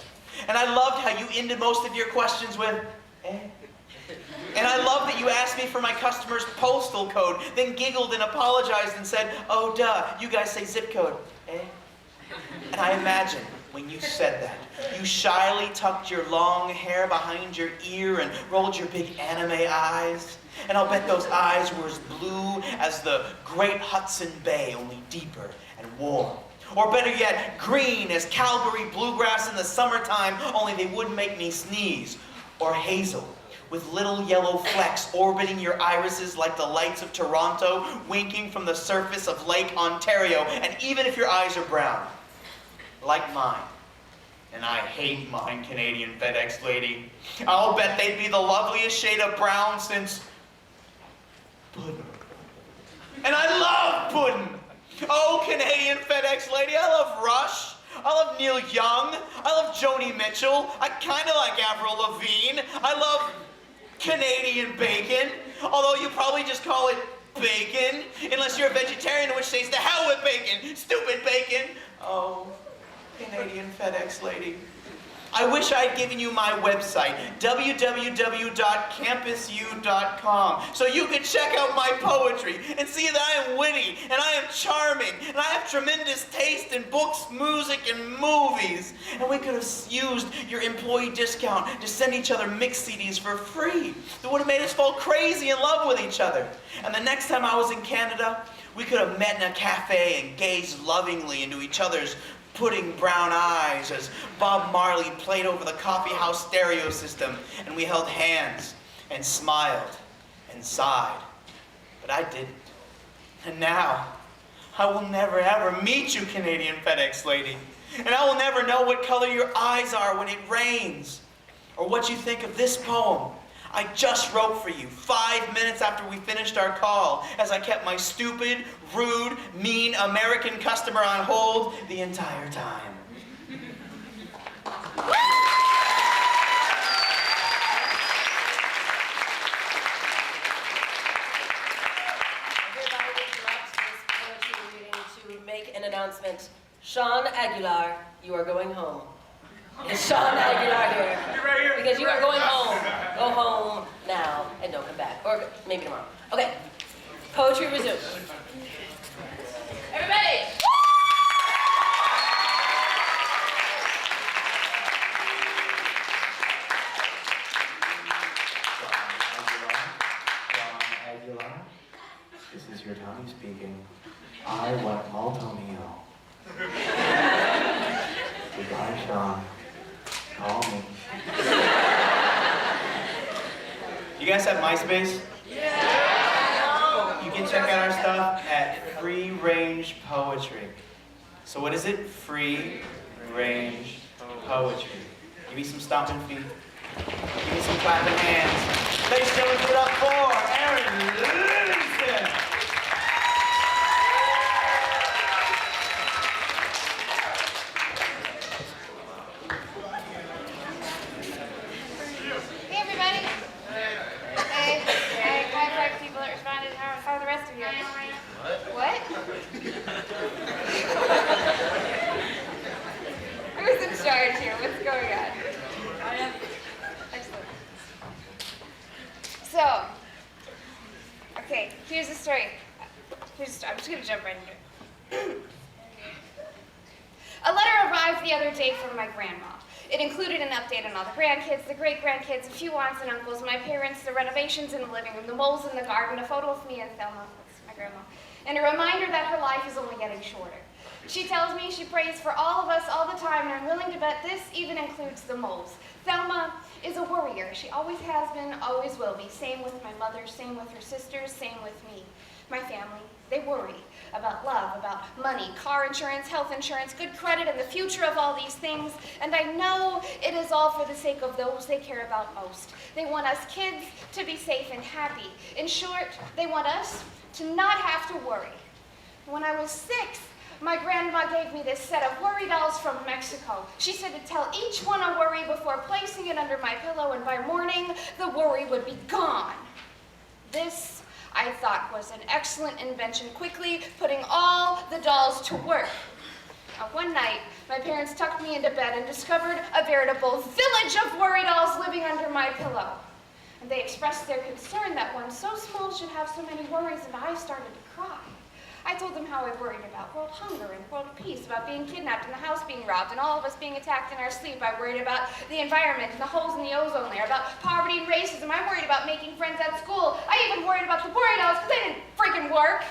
And I loved how you ended most of your questions with, eh. And I love that you asked me for my customer's postal code, then giggled and apologized and said, "Oh, duh, you guys say zip code, eh?" And I imagine when you said that, you shyly tucked your long hair behind your ear and rolled your big anime eyes. And I'll bet those eyes were as blue as the great Hudson Bay, only deeper and warm. Or better yet, green as Calgary bluegrass in the summertime, only they wouldn't make me sneeze. Or hazel, with little yellow flecks orbiting your irises like the lights of Toronto, winking from the surface of Lake Ontario. And even if your eyes are brown, like mine, and I hate mine, Canadian FedEx lady, I'll bet they'd be the loveliest shade of brown since pudding. And I love pudding. Oh, Canadian FedEx lady, I love Rush. I love Neil Young. I love Joni Mitchell. I kind of like Avril Lavigne. I love Canadian bacon, although you probably just call it bacon, unless you're a vegetarian, in which case to hell with bacon. Stupid bacon. Oh, Canadian FedEx lady. I wish I'd given you my website, www.campusu.com, so you could check out my poetry and see that I am witty and I am charming and I have tremendous taste in books, music, and movies. And we could have used your employee discount to send each other mix CDs for free. That would have made us fall crazy in love with each other. And the next time I was in Canada, we could have met in a cafe and gazed lovingly into each other's pudding brown eyes as Bob Marley played over the coffee house stereo system, and we held hands and smiled and sighed. But I didn't. And now, I will never ever meet you, Canadian FedEx lady. And I will never know what color your eyes are when it rains, or what you think of this poem I just wrote for you 5 minutes after we finished our call, as I kept my stupid, rude, mean American customer on hold the entire time. Hereby interrupt this poetry reading to make an announcement. Sean Aguilar, you are going home. Is Sean Aguilar here? You're right here. Because you are going home. Go home now and don't come back. Or maybe tomorrow. Okay. Poetry resumes. Everybody! John Aguilar, this is your Tommy speaking. I want molto meal. Goodbye, Sean. Call me. You guys have MySpace? Yeah! You can check out our stuff at Free Range Poetry. So what is it? Free Range Poetry. Give me some stomping feet. Give me some clapping hands. Ladies and gentlemen, give it up for Erin. Hey, everybody. Hey, high five people that responded. How are the rest of you? What? Who's in charge here? What's going on? Excellent. So, okay, here's the story. I'm just going to jump right into it. A letter arrived the other day from my grandma. It included an update on all the grandkids, the great-grandkids, a few aunts and uncles, my parents, the renovations in the living room, the moles in the garden, a photo of me and Thelma, that's my grandma, and a reminder that her life is only getting shorter. She tells me she prays for all of us all the time, and I'm willing to bet this even includes the moles. Thelma is a worrier. She always has been, always will be. Same with my mother, same with her sisters, same with me. My family, they worry about love, about money, car insurance, health insurance, good credit, and the future of all these things. And I know it is all for the sake of those they care about most. They want us kids to be safe and happy. In short, they want us to not have to worry. When I was 6, my grandma gave me this set of worry dolls from Mexico. She said to tell each one a worry before placing it under my pillow, and by morning, the worry would be gone. This, I thought, was an excellent invention, quickly putting all the dolls to work. Now, one night, my parents tucked me into bed and discovered a veritable village of worry dolls living under my pillow. And they expressed their concern that one so small should have so many worries, and I started to cry. I told them how I worried about world hunger and world peace, about being kidnapped and the house being robbed and all of us being attacked in our sleep. I worried about the environment and the holes in the ozone layer, about poverty and racism. I worried about making friends at school. I even worried about the Boreals because they didn't freaking work.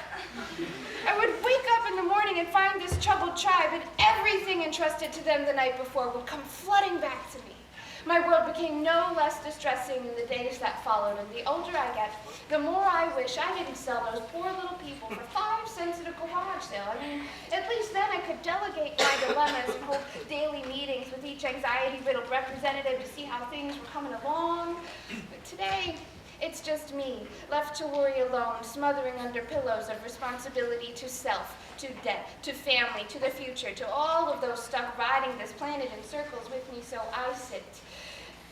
I would wake up in the morning and find this troubled tribe, and everything entrusted to them the night before would come flooding back to me. My world became no less distressing in the days that followed, and the older I get, the more I wish I didn't sell those poor little people for 5 cents at a garage sale. I mean, at least then I could delegate my dilemmas and hold daily meetings with each anxiety-riddled representative to see how things were coming along. But today, it's just me, left to worry alone, smothering under pillows of responsibility to self, to debt, to family, to the future, to all of those stuck riding this planet in circles with me, so I sit.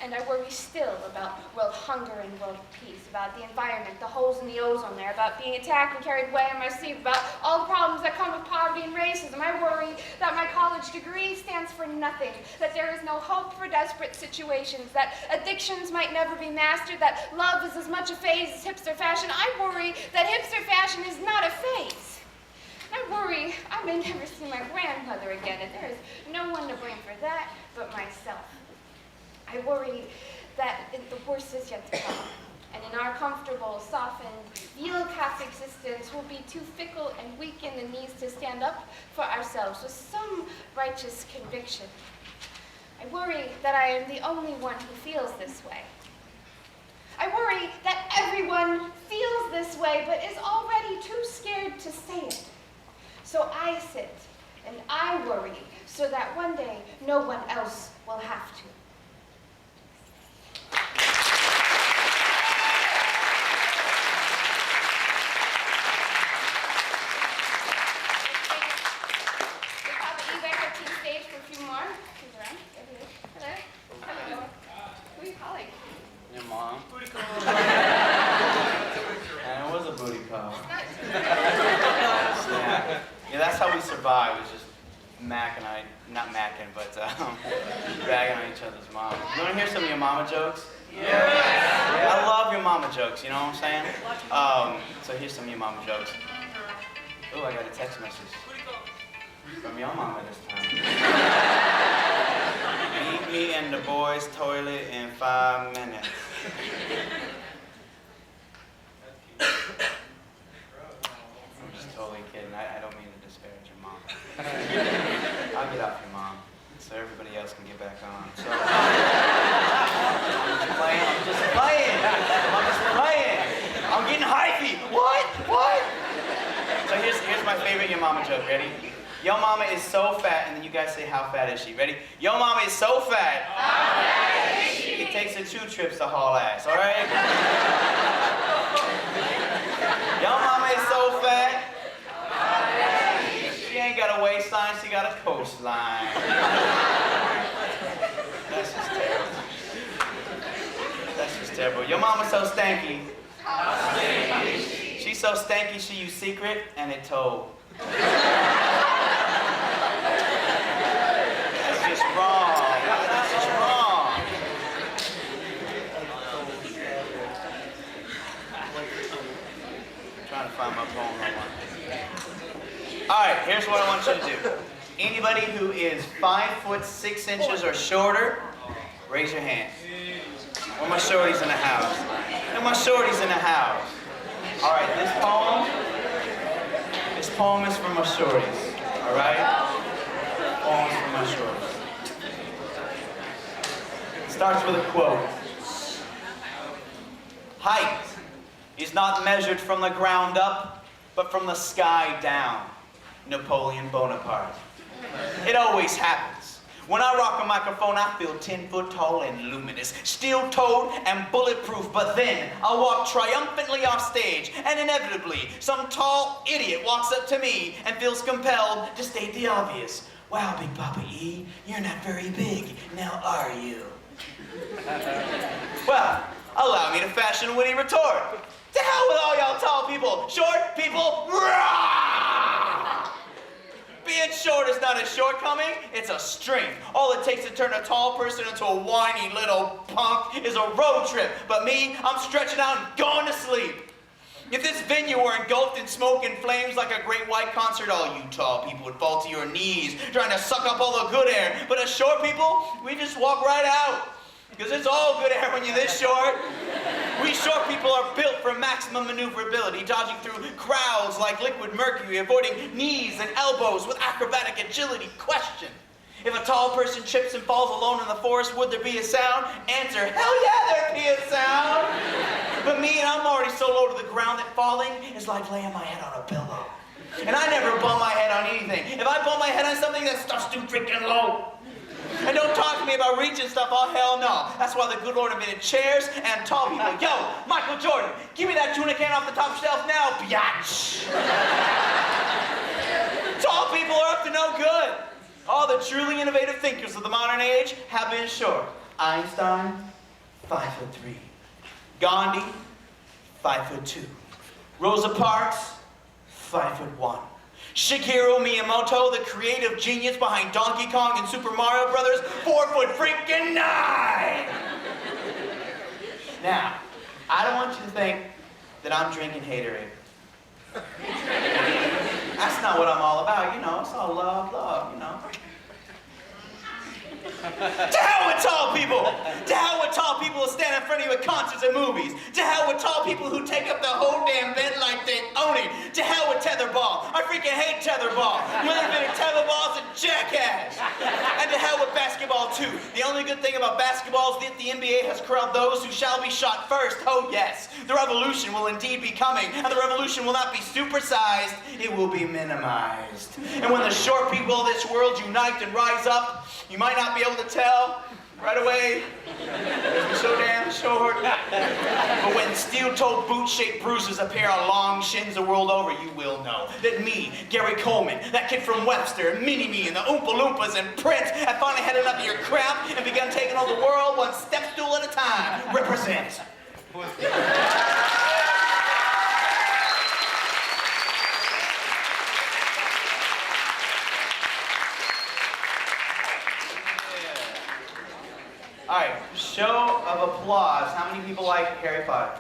And I worry still about world hunger and world peace, about the environment, the holes in the ozone layer, about being attacked and carried away in my sleep, about all the problems that come with poverty and racism. I worry that my college degree stands for nothing, that there is no hope for desperate situations, that addictions might never be mastered, that love is as much a phase as hipster fashion. I worry that hipster fashion is not a phase. I worry I may never see my grandmother again, and there is no one to blame for that but myself. I worry that the worst is yet to come, and in our comfortable, softened, veal-calf existence, we'll be too fickle and weak in the knees to stand up for ourselves with some righteous conviction. I worry that I am the only one who feels this way. I worry that everyone feels this way, but is already too scared to say it. So I sit and I worry so that one day no one else will have to. Bagging on each other's mom. You want to hear some of your mama jokes? Yeah. I love your mama jokes, you know what I'm saying? So here's some of your mama jokes. Oh, I got a text message from your mama this time. Meet me in the boys' toilet in 5 minutes. I'm just totally kidding. I don't mean to disparage your mom. I'll get off your mom so everybody else can get back on. So, I'm just playing. I'm getting hypey. What? So here's my favorite your mama joke. Ready? Yo mama is so fat, and then you guys say, how fat is she? Ready? Yo mama is so fat. How fat is she? It takes her 2 trips to haul ass, all right? Yo mama is so fat. She ain't got a waistline, she got a coastline. That's just terrible. That's just terrible. Your mama's so stanky. How stanky is she? She's so stanky she used secret and it told. That's just wrong. That's just wrong. I'm trying to find my poem right now. All right, here's what I want you to do. Anybody who is 5 foot 6 inches or shorter, raise your hand. Where my shorties in the house? Where my shorties in the house? All right, this poem is for my shorties. All right? Poem is for my shorties. It starts with a quote. Height is not measured from the ground up, but from the sky down. Napoleon Bonaparte. It always happens. When I rock a microphone, I feel 10 foot tall and luminous, steel-toed and bulletproof, but then I'll walk triumphantly off stage, and inevitably, some tall idiot walks up to me and feels compelled to state the obvious. Wow, Big Papa E, you're not very big, now are you? Well, allow me to fashion a witty retort. To hell with all y'all tall people, short people, rah! Being short is not not a shortcoming, it's a strength. All it takes to turn a tall person into a whiny little punk is a road trip. But me, I'm stretching out and going to sleep. If this venue were engulfed in smoke and flames like a great white concert, all you tall people would fall to your knees, trying to suck up all the good air. But us short people, we just walk right out. Because it's all good air when you're this short. We short people are built for maximum maneuverability, dodging through crowds like liquid mercury, avoiding knees and elbows with acrobatic agility. Question: if a tall person trips and falls alone in the forest, would there be a sound? Answer: hell yeah, there'd be a sound. But me, I'm already so low to the ground that falling is like laying my head on a pillow. And I never bump my head on anything. If I bump my head on something, that stuff's too freaking low. And don't talk to me about reaching stuff, oh hell no. That's why the good Lord invented chairs and tall people. Yo, Michael Jordan, give me that tuna can off the top shelf now, biatch. Tall people are up to no good. All the truly innovative thinkers of the modern age have been short. Einstein, 5'3". Gandhi, 5'2". Rosa Parks, 5'1". Shigeru Miyamoto, the creative genius behind Donkey Kong and Super Mario Brothers, 4'9". Now, I don't want you to think that I'm drinking haterade. That's not what I'm all about, you know. It's all love, you know. To hell with tall people! To hell with tall people who stand in front of you at concerts and movies! To hell with tall people who take up the whole damn bed like they own it! To hell with tetherball! I freaking hate tetherball! You invented tetherball's a jackass! And to hell with basketball too! The only good thing about basketball is that the NBA has corralled those who shall be shot first. Oh yes, the revolution will indeed be coming, and the revolution will not be supersized, it will be minimized. And when the short people of this world unite and rise up, you might not be able to tell right away, we're so damn short. But when steel-toed boot-shaped bruises appear on long shins the world over, you will know that me, Gary Coleman, that kid from Webster, Mini-Me, and the Oompa Loompas and Prince have finally had enough of your crap and begun taking over the world one step stool at a time. Represent. All right, show of applause. How many people like Harry Potter?